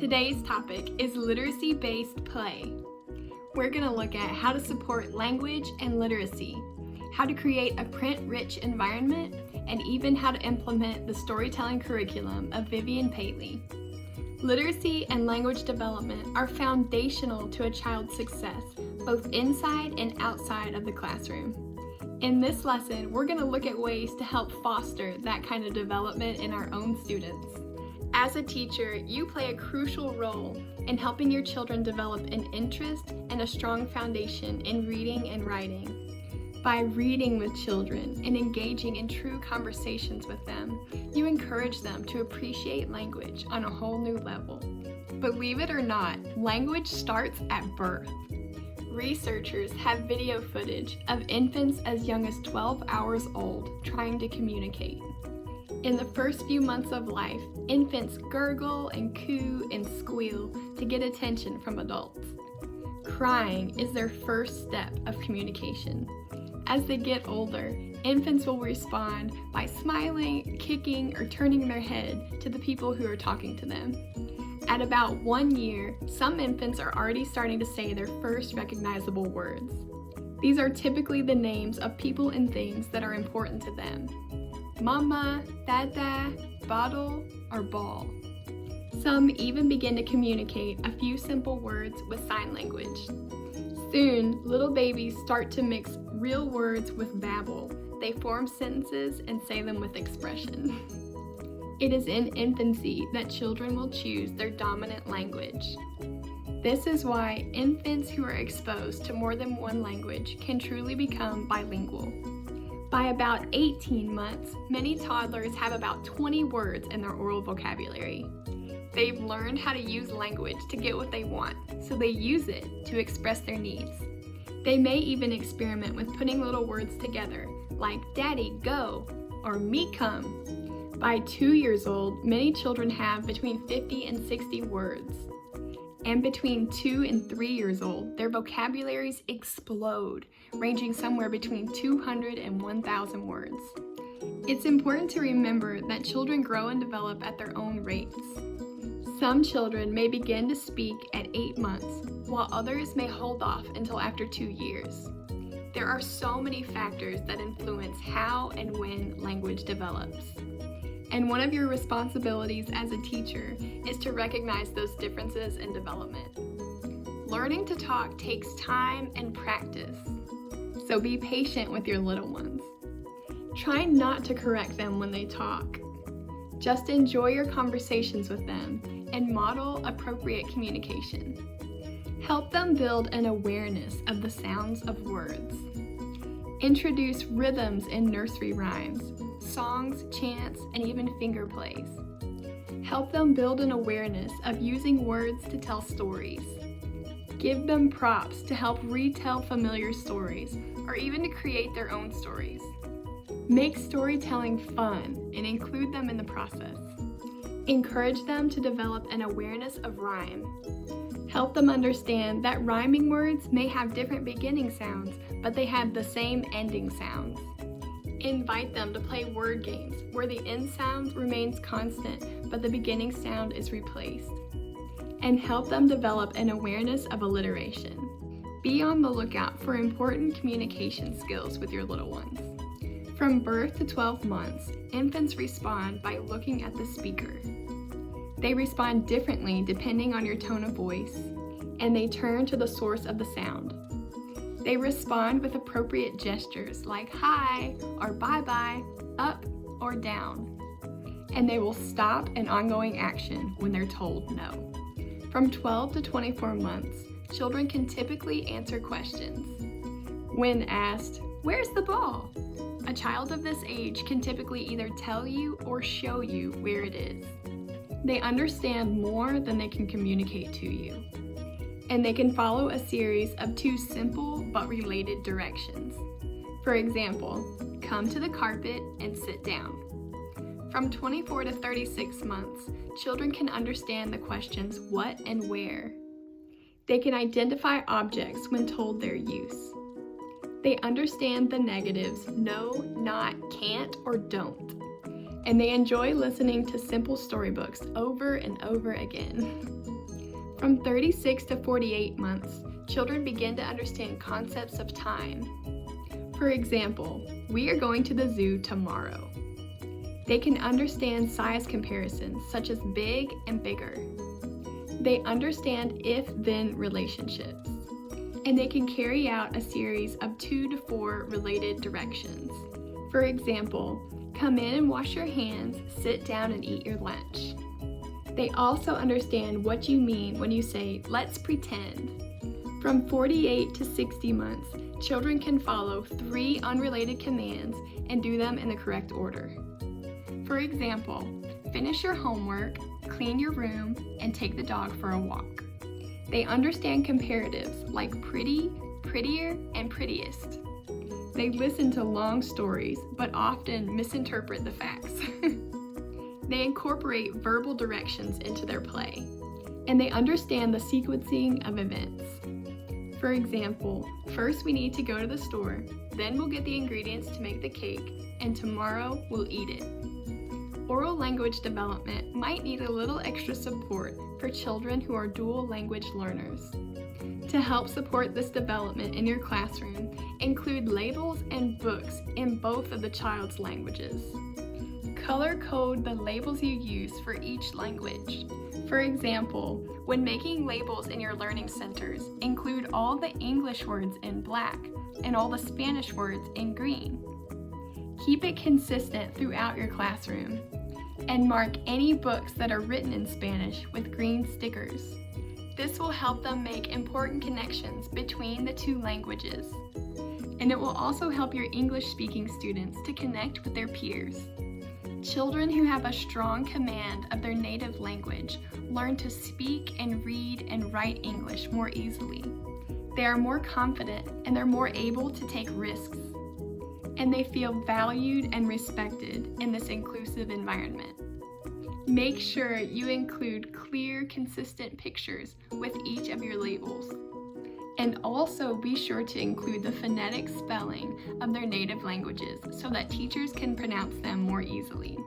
Today's topic is literacy-based play. We're going to look at how to support language and literacy, how to create a print-rich environment, and even how to implement the storytelling curriculum of Vivian Paley. Literacy and language development are foundational to a child's success, both inside and outside of the classroom. In this lesson, we're going to look at ways to help foster that kind of development in our own students. As a teacher, you play a crucial role in helping your children develop an interest and a strong foundation in reading and writing. By reading with children and engaging in true conversations with them, you encourage them to appreciate language on a whole new level. Believe it or not, language starts at birth. Researchers have video footage of infants as young as 12 hours old trying to communicate. In the first few months of life, infants gurgle and coo and squeal to get attention from adults. Crying is their first step of communication. As they get older, infants will respond by smiling, kicking, or turning their head to the people who are talking to them. At about 1 year, some infants are already starting to say their first recognizable words. These are typically the names of people and things that are important to them. Mama, Dada, bottle, or ball. Some even begin to communicate a few simple words with sign language. Soon, little babies start to mix real words with babble. They form sentences and say them with expression. It is in infancy that children will choose their dominant language. This is why infants who are exposed to more than one language can truly become bilingual. By about 18 months, many toddlers have about 20 words in their oral vocabulary. They've learned how to use language to get what they want, so they use it to express their needs. They may even experiment with putting little words together, like Daddy, go, or Me, come. By 2 years old, many children have between 50 and 60 words. And between 2 and 3 years old, their vocabularies explode, ranging somewhere between 200 and 1,000 words. It's important to remember that children grow and develop at their own rates. Some children may begin to speak at 8 months, while others may hold off until after 2 years. There are so many factors that influence how and when language develops. And one of your responsibilities as a teacher is to recognize those differences in development. Learning to talk takes time and practice, so be patient with your little ones. Try not to correct them when they talk. Just enjoy your conversations with them and model appropriate communication. Help them build an awareness of the sounds of words. Introduce rhythms in nursery rhymes, songs, chants, and even finger plays. Help them build an awareness of using words to tell stories. Give them props to help retell familiar stories, or even to create their own stories. Make storytelling fun and include them in the process. Encourage them to develop an awareness of rhyme. Help them understand that rhyming words may have different beginning sounds, but they have the same ending sounds. Invite them to play word games where the end sound remains constant, but the beginning sound is replaced. And help them develop an awareness of alliteration. Be on the lookout for important communication skills with your little ones. From birth to 12 months, infants respond by looking at the speaker. They respond differently depending on your tone of voice, and they turn to the source of the sound. They respond with appropriate gestures like hi or bye-bye, up or down. And they will stop an ongoing action when they're told no. From 12 to 24 months, children can typically answer questions. When asked, "Where's the ball?" a child of this age can typically either tell you or show you where it is. They understand more than they can communicate to you. And they can follow a series of 2 simple but related directions. For example, come to the carpet and sit down. From 24 to 36 months, children can understand the questions what and where. They can identify objects when told their use. They understand the negatives no, not, can't, or don't. and they enjoy listening to simple storybooks over and over again. From 36 to 48 months, children begin to understand concepts of time. For example, we are going to the zoo tomorrow. They can understand size comparisons such as big and bigger. They understand if-then relationships, and they can carry out a series of 2 to 4 related directions. For example, come in and wash your hands, sit down and eat your lunch. They also understand what you mean when you say, let's pretend. From 48 to 60 months, children can follow 3 unrelated commands and do them in the correct order. For example, finish your homework, clean your room, and take the dog for a walk. They understand comparatives like pretty, prettier, and prettiest. They listen to long stories, but often misinterpret the facts. They incorporate verbal directions into their play, and they understand the sequencing of events. For example, first we need to go to the store, then we'll get the ingredients to make the cake, and tomorrow we'll eat it. Oral language development might need a little extra support for children who are dual language learners. To help support this development in your classroom, include labels and books in both of the child's languages. Color code the labels you use for each language. For example, when making labels in your learning centers, include all the English words in black and all the Spanish words in green. Keep it consistent throughout your classroom, and mark any books that are written in Spanish with green stickers. This will help them make important connections between the 2 languages, and it will also help your English-speaking students to connect with their peers. Children who have a strong command of their native language learn to speak and read and write English more easily. They are more confident and they're more able to take risks. And they feel valued and respected in this inclusive environment. Make sure you include clear, consistent pictures with each of your labels. And also be sure to include the phonetic spelling of their native languages so that teachers can pronounce them more easily.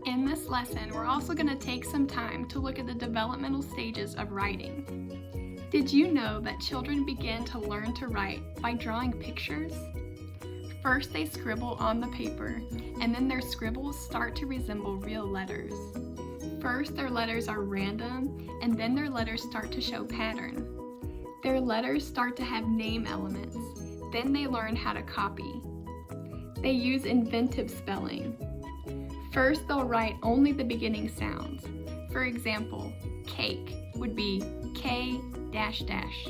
In this lesson, we're also going to take some time to look at the developmental stages of writing. Did you know that children begin to learn to write by drawing pictures? First, they scribble on the paper, and then their scribbles start to resemble real letters. First, their letters are random, and then their letters start to show pattern. Their letters start to have name elements. Then they learn how to copy. They use inventive spelling. First, they'll write only the beginning sounds. For example, cake would be K dash dash.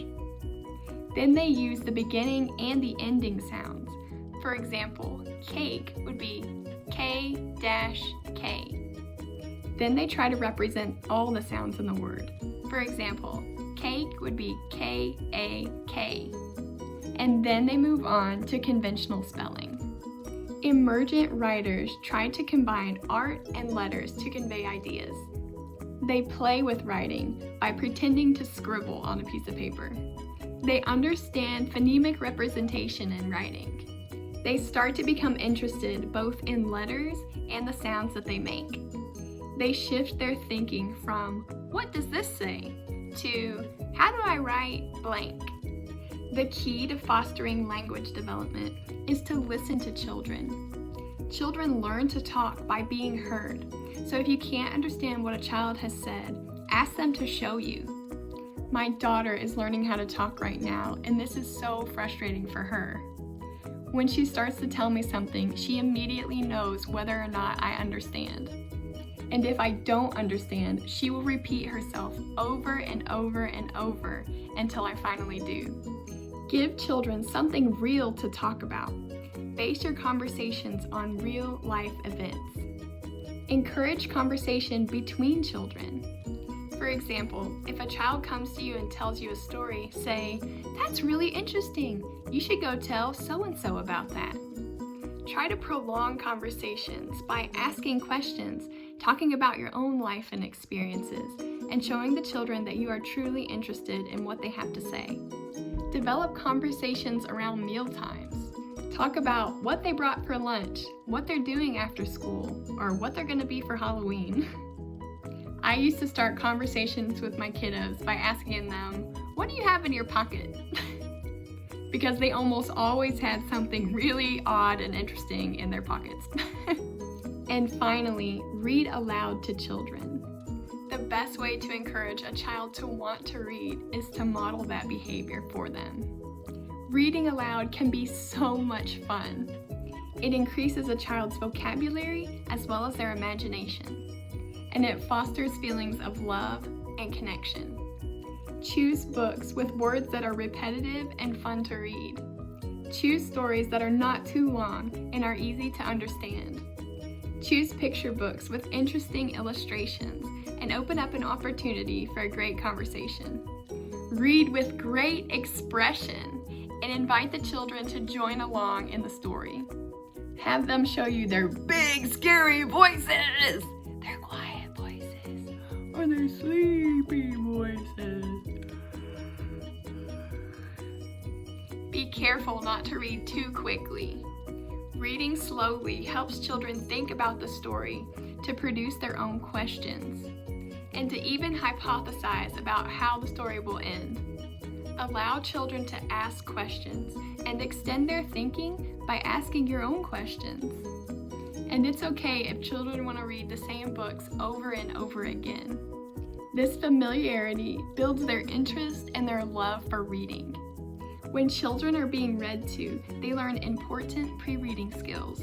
Then they use the beginning and the ending sounds. For example, cake would be K-K. Then they try to represent all the sounds in the word. For example, cake would be K-A-K. And then they move on to conventional spelling. Emergent writers try to combine art and letters to convey ideas. They play with writing by pretending to scribble on a piece of paper. They understand phonemic representation in writing. They start to become interested both in letters and the sounds that they make. They shift their thinking from, what does this say? To, how do I write blank? The key to fostering language development is to listen to children. Children learn to talk by being heard. So if you can't understand what a child has said, ask them to show you. My daughter is learning how to talk right now, and this is so frustrating for her. When she starts to tell me something, she immediately knows whether or not I understand. And if I don't understand, she will repeat herself over and over and over until I finally do. Give children something real to talk about. Base your conversations on real life events. Encourage conversation between children. For example, if a child comes to you and tells you a story, say, "That's really interesting. You should go tell so-and-so about that." Try to prolong conversations by asking questions, talking about your own life and experiences, and showing the children that you are truly interested in what they have to say. Develop conversations around meal times. Talk about what they brought for lunch, what they're doing after school, or what they're going to be for Halloween. I used to start conversations with my kiddos by asking them, "What do you have in your pocket?" Because they almost always had something really odd and interesting in their pockets. And finally, read aloud to children. The best way to encourage a child to want to read is to model that behavior for them. Reading aloud can be so much fun. It increases a child's vocabulary as well as their imagination, and it fosters feelings of love and connection. Choose books with words that are repetitive and fun to read. Choose stories that are not too long and are easy to understand. Choose picture books with interesting illustrations and open up an opportunity for a great conversation. Read with great expression and invite the children to join along in the story. Have them show you their big, scary voices, their quiet voices, or their sleepy voices. Be careful not to read too quickly. Reading slowly helps children think about the story, to produce their own questions, and to even hypothesize about how the story will end. Allow children to ask questions and extend their thinking by asking your own questions. And it's okay if children want to read the same books over and over again. This familiarity builds their interest and their love for reading. When children are being read to, they learn important pre-reading skills.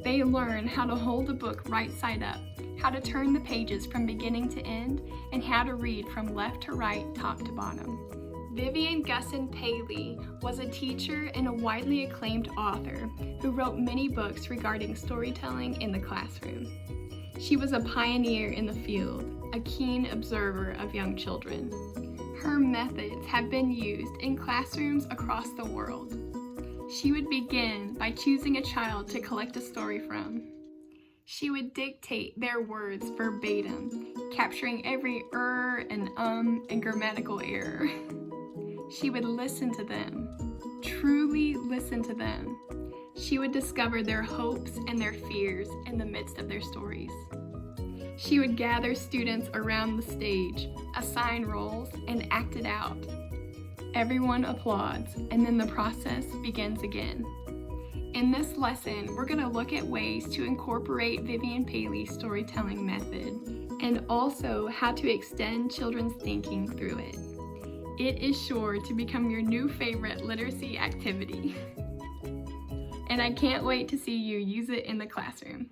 They learn how to hold a book right side up, how to turn the pages from beginning to end, and how to read from left to right, top to bottom. Vivian Gussin Paley was a teacher and a widely acclaimed author who wrote many books regarding storytelling in the classroom. She was a pioneer in the field, a keen observer of young children. Her methods have been used in classrooms across the world. She would begin by choosing a child to collect a story from. She would dictate their words verbatim, capturing every and and grammatical error. She would listen to them, truly listen to them. She would discover their hopes and their fears in the midst of their stories. She would gather students around the stage, assign roles, and act it out. Everyone applauds, and then the process begins again. In this lesson, we're going to look at ways to incorporate Vivian Paley's storytelling method, and also how to extend children's thinking through it. It is sure to become your new favorite literacy activity. And I can't wait to see you use it in the classroom.